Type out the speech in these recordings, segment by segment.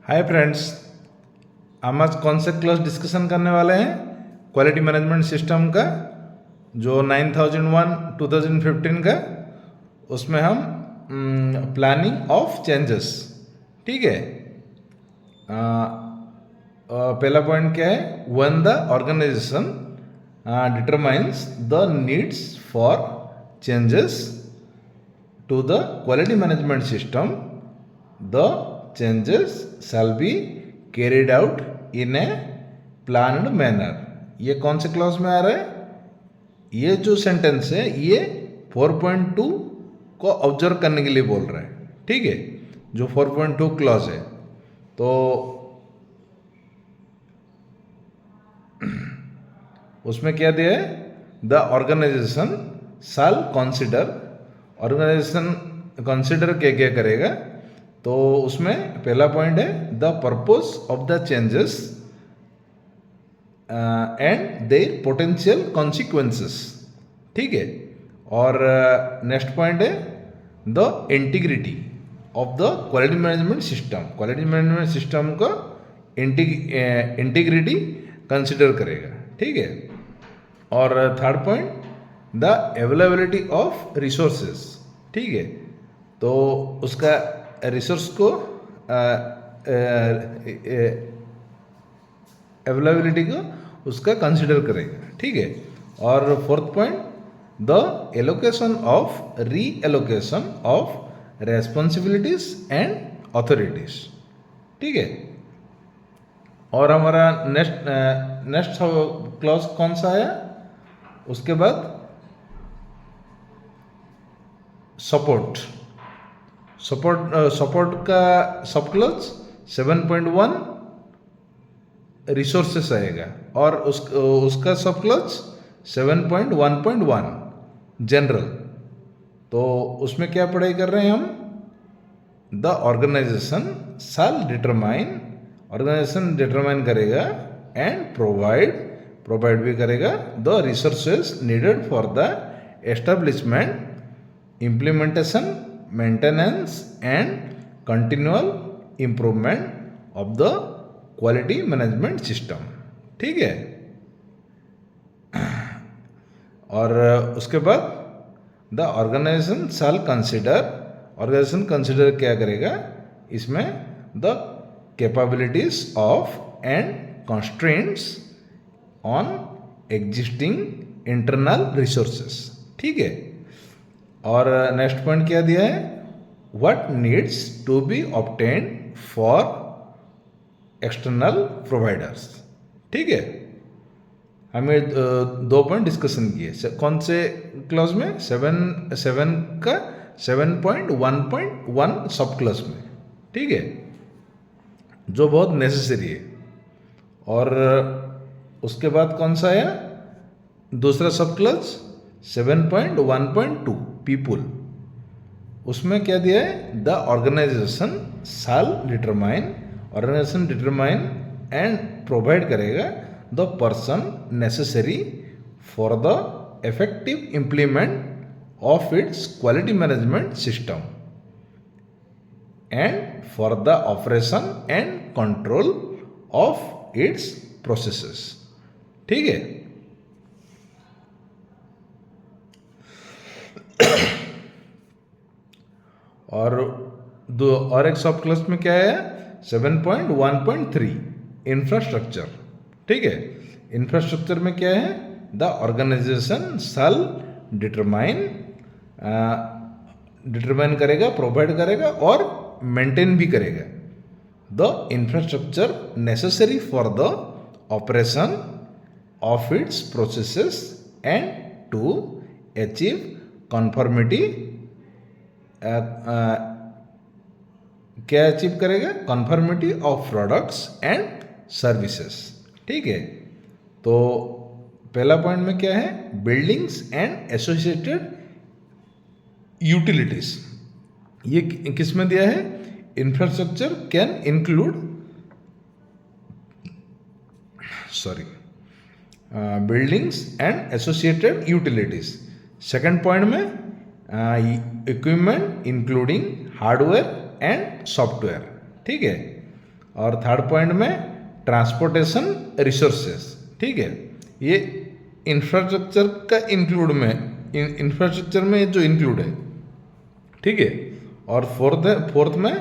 Hi friends, हम आज कौन से क्लास डिस्कशन करने वाले हैं? क्वालिटी मैनेजमेंट सिस्टम का जो 9001 2015 का, उसमें हम प्लानिंग ऑफ चेंजेस, ठीक है। पहला पॉइंट क्या है? When the organization determines the needs for changes to the quality management system, the changes shall be carried out in a planned manner. ये कौन से क्लॉज में आ रहा है? ये जो सेंटेंस है ये 4.2 को ऑब्जर्व करने के लिए बोल रहा है, ठीक है। जो 4.2 क्लॉज है, तो उसमें क्या दिया है? The organisation shall consider. Organization consider क्या करेगा? तो उसमें पहला पॉइंट है the purpose of the changes and their potential consequences, ठीक है। और नेक्स्ट पॉइंट है the integrity of the quality management system. Quality management system को इंटीग्रिटी कंसिडर करेगा, ठीक है। और third point the availability of resources, ठीक है। तो उसका रिसोर्स को अवेलेबिलिटी को उसका कंसिडर करेगा, ठीक है। और fourth point the allocation of री allocation of responsibilities and authorities, ठीक है। और हमारा नेक्स्ट क्लॉज कौन सा है? उसके बाद सपोर्ट का सब क्लॉज 7.1 रिसोर्सेस आएगा, और उसका सब क्लॉज 7.1.1 जनरल। तो उसमें क्या पढ़ाई कर रहे हैं हम? The organisation shall determine, organisation determine करेगा एंड प्रोवाइड भी करेगा the resources needed for the establishment, implementation, maintenance and continual improvement of the quality management system, ठीक है। और उसके बाद the organisation shall consider, organization consider क्या करेगा? इसमें the capabilities of and constraints on existing internal resources, ठीक है। और नेक्स्ट पॉइंट क्या दिया है? What needs to be obtained for external providers, ठीक है। हमें दो पॉइंट डिस्कशन किए। कौन से क्लॉज में? 7 का 7.1.1 सब क्लॉज में, ठीक है, जो बहुत नेसेसरी है। और उसके बाद कौन सा आया? दूसरा सब क्लॉज 7.1.2 पीपुल। उसमें क्या दिया है? The organisation shall determine, organisation determine and provide करेगा the person necessary for the effective implement of its quality management system and for the operation and control of its processes, ठीक है। और एक sub clause में क्या है? 7.1.3 infrastructure, ठीक है। इंफ्रास्ट्रक्चर में क्या है? द ऑर्गेनाइजेशन शैल डिटरमाइन करेगा, प्रोवाइड करेगा और मेंटेन भी करेगा the infrastructure necessary for the operation of its processes and to achieve conformity. क्या अचीव करेगा? Conformity of products and services, ठीक है। तो पहला पॉइंट में क्या है? Buildings and associated utilities. ये किस में दिया है? Infrastructure can include buildings and associated utilities. Second point में equipment including hardware and software, ठीक है। और थर्ड पॉइंट में ट्रांसपोर्टेशन रिसोर्सेस। ठीक है, ये इंफ्रास्ट्रक्चर का इंक्लूड में, इंफ्रास्ट्रक्चर में जो इंक्लूड है। ठीक है, और फोर्थ में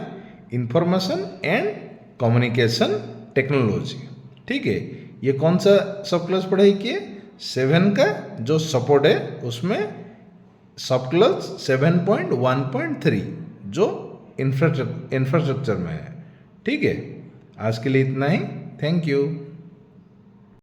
इंफॉर्मेशन एंड कम्युनिकेशन टेक्नोलॉजी। ठीक है, ये कौन सा सब क्लास पढ़ाई किए? 7 का जो सपोर्ट है उसमें सब क्लास 7.1.3 जो इंफ्रास्ट्रक्चर में है। ठीक है, आज के लिए इतना ही। Thank you.